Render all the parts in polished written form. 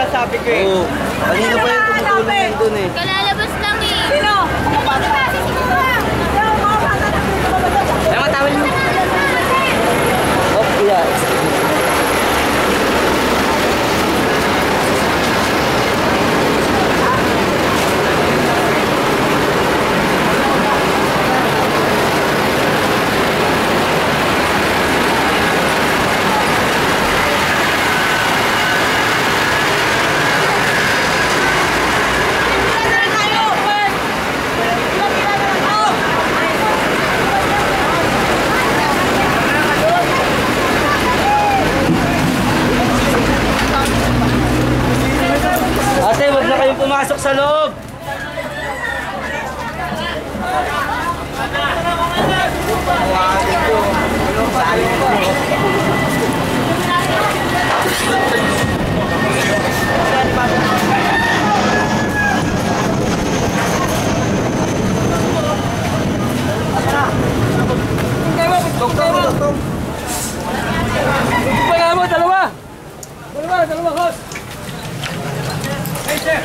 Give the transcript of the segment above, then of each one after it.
sinasabi ko eh. Oo. Kanina pa yung tumutulong nandun eh. Kalalabas lang eh. Sino? Tama, tawal mo. Oh, kuya. Ate, wag na kayong pumasok sa loob. Dalawa, host. Hey, sir.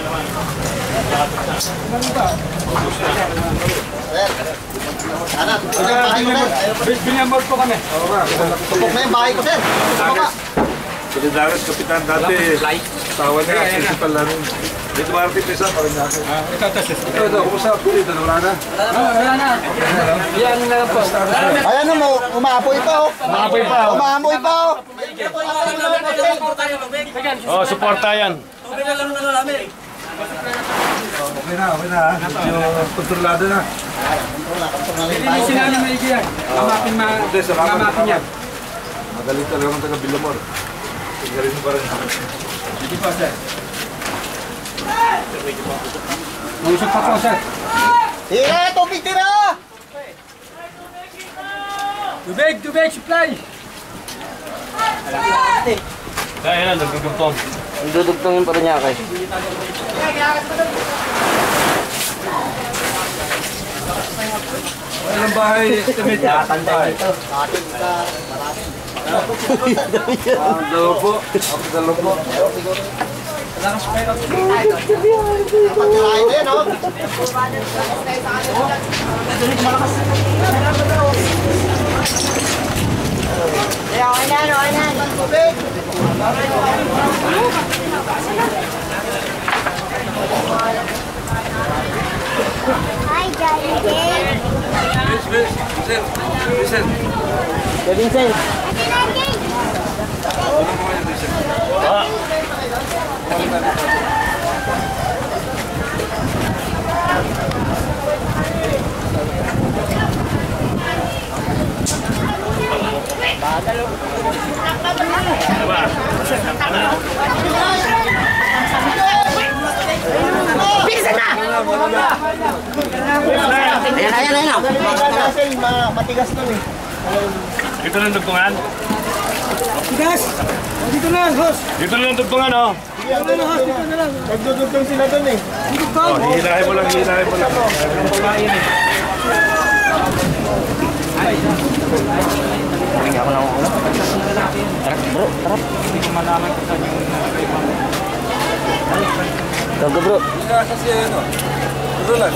Binamod po kami. Tupok na yung bahay ko, sir. Solidaris, kapitan dati. Tawa niya, principal namin. Dito Martin, isa pa rin natin. Ito, kumusta? Dito, wala na? Wala na. Yan na lang po. Ayan mo, umaapoy pa, oh. Maapoy pa. Umaamoy pa, oh. Oh, suporta yan. Okay na lang na namin. Okay na. Medyo kontrolado na. Hindi sinabi na yan. Mamapin yan. Magaling talaga ng taga-Bilamor. Tinggalin mo pa rin. Sige po, sir. Mausap pa po, sir. Tubig tira! Tubig, supply! Kaya yan, nagdudugtong. Ang dudugtong yung Paranaque. Ilang bahay estimate yan? Dalawa po. Dalawa po. Pagkirahin din, oh. Hi, Jollibee. Listen. Vincent. Bilisan na! Ayan. Kasi matigas to, eh. Dito lang dugtungan? Tigas! Dito na, host! Dito lang dugtungan, oh. Dito na, host! Dito na lang! Nagdudugtong sila dun, eh. Oh, hihilahin mo lang. Hindi ako lang ako. Tara, bro. Tara. Hindi ko malaman kung saan yung nakaibang. Tara, bro. Kasi ano, ito lang.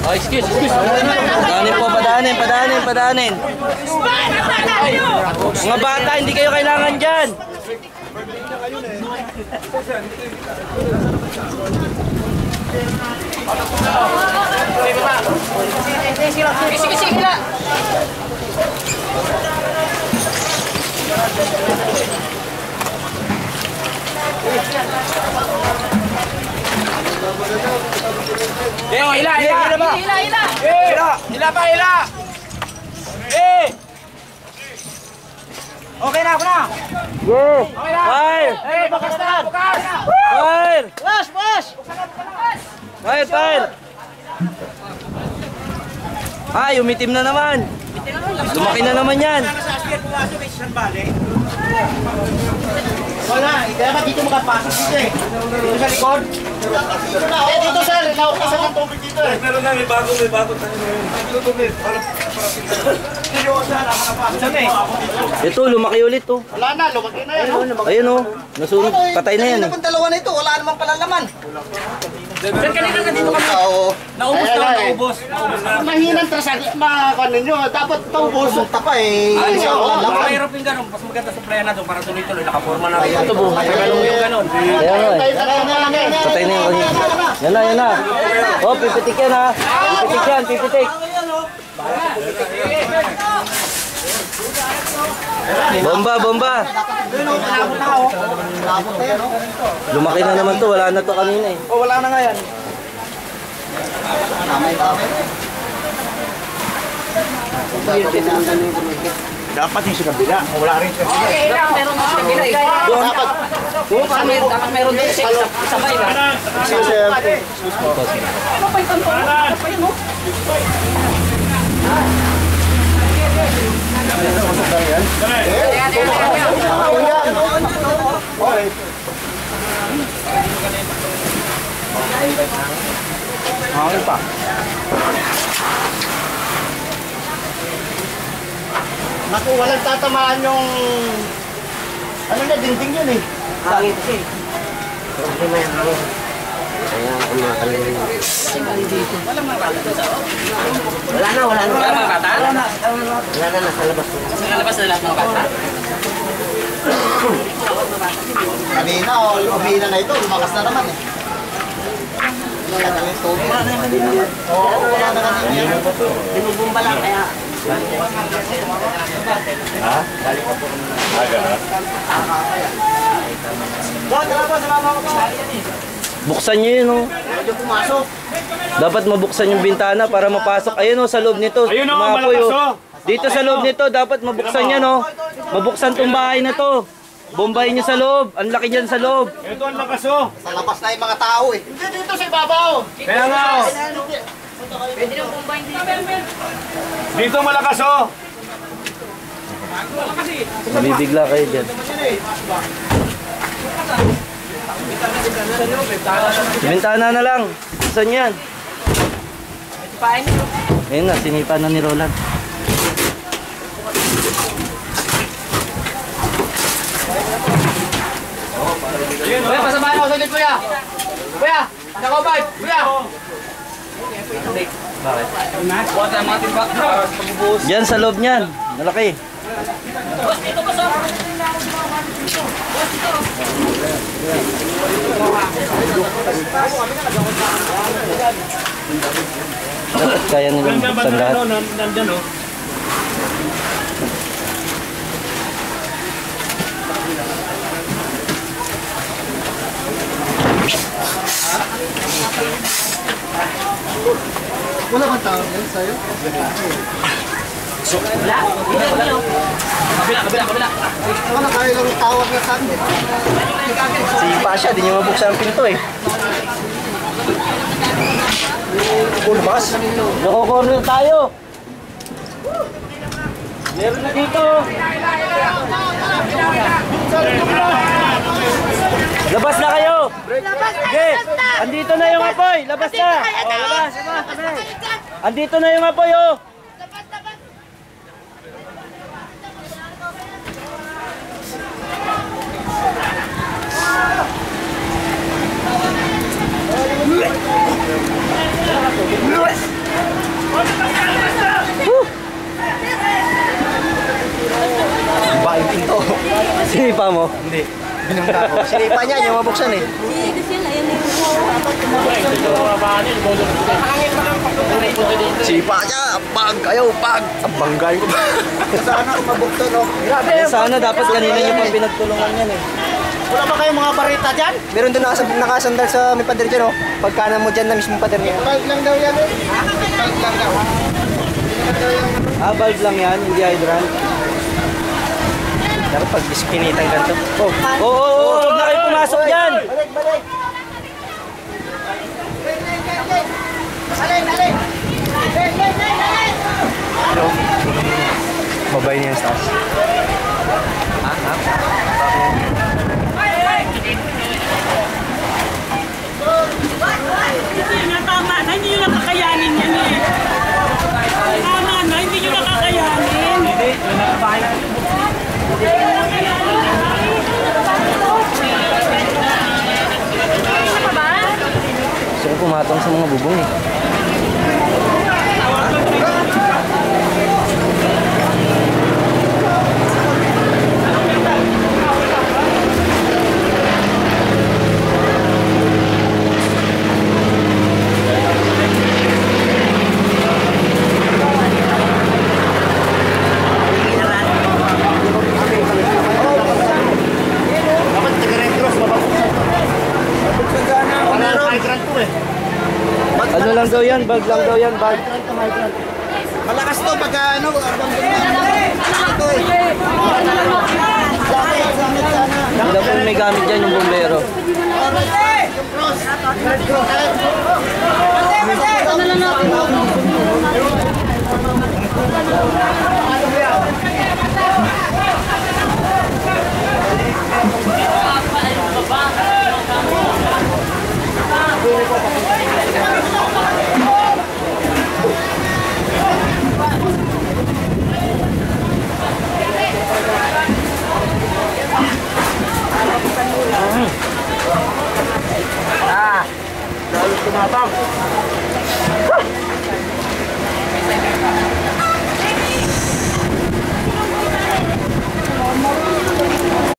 Oh, excuse. Padanin. Mga bata, hindi kayo kailangan dyan. Sige lang. Hila pa! Okay na, ako na! Go! Fire! Bukas na! Fire! Boss! Fire! Ay, umitim na naman. Lumaki na naman yan. Wala, kaya ba dito makapasok dito eh. Dito sa likod. Dito sir, naukasan ng tubig dito eh. Meron na, may bago tayo ngayon. Dito tubig. Ito, lumaki ulit oh. Wala na, lumaki na yan. Ayun oh. Nasunog. Patay na yan eh. Yung dalawa na ito, wala namang palalaman. Sir, kanina ka dito kami. Oo. Naubos Ayan na, na eh. naubos. Mahinang trasak, makakuan ninyo. Dapat taubos. Ta pa eh. Mahirap yung ganun. Mas maganda sa playa na doon para tuloy-tuloy. Nakaporma na rin. Ito buhay. Ganun yung ganun. Kaya nga eh. Patay na yung kanina. Yan na, yan na. Oh, pipitik yan ha. Pipitik yan, pipitik. Bomba, bomba. Lumaki na naman to, wala na to kanina eh. O wala na nga yan. Dapat yung sa kabila. Wala rin sa kabila. Dapat meron din sabay na. Hangin pa. Naku, walang tatamaan yung... Ano na, dingding yun eh. Hangin kasi. Wala na. Wala mga kata? Wala na, nasa labas. Sa labas na lahat ng kata? Kanina, umina na ito. Lumakas na naman eh. Wala na yung tubig. Oo, wala na kanina. Binubumba lang kaya. Buksan nyo yun oh. Medyo pumasok. Dapat mabuksan yung bintana para mapasok. Ayun oh, sa loob nito. Ayun, oh, Umapoy, malakas, oh. oh. Dito sa loob nito, dapat mabuksan yan oh. Mabuksan tong bahay na to. Bombayin nyo sa loob. Ang laki dyan sa loob. Ito ang lakas oh. Sa labas na yung mga tao eh. Hindi dito sa ibabaw. Kaya nga oh. Dito malakas oh. Mabibigla kayo dyan. Bintana na lang. Saan yan? Ayun na, sinipa na ni Roland. Kuya, pasabahan ako sa ulit kuya. Kuya, nakobay. Kuya. Bakit? Buhat ang mga timbak. Yan sa loob niyan. Malaki. Dapat kaya nilang buksan lahat. Nandyan oh. Wala bang tao yan sa'yo? Kabila. Wala kaya lang tawag na sa akin. Sipa siya, di niya mabuksan ang pinto eh. Ulbas. Nako-corner tayo. Meron na dito. Labas na kayo. Sige, andito na yung apoy. Labas na. Oh, labas. Andito na yung apoy oh. Baing pinto. Sinipa mo? Hindi. Binungga ko. Sinipa niya, yung mabuksan eh. Sipa niya, pag, ayaw, pag. Ang banggay ko ba? Sana umabukto, no? Grabe. Sana dapat kanina niyo pang pinagtulungan yan eh. Wala ba kayong mga barita dyan? Meron doon nakasandal sa may pader dyan, oh. Pagkanan mo dyan na mismo pader niya. Bag lang daw yan, eh. Bag lang daw. Ah, valve lang yan, hindi hydrant. Dapat pag ispinitan ganito. Oh. Oo, huwag na kayo pumasok dyan. Balik, balik. Balik, balik. bahay niya sa taas. Tama na, hindi nyo nakakayanin yan eh. Tama na, hindi nyo nakakayanin. Gusto ko pumatong sa mga bubong eh. Ano lang daw yan? Bag lang daw yan, bag. Malakas to pagka ano, ito eh. Sakit sana. Hindi daw po may gamit dyan yung bombero. Cross.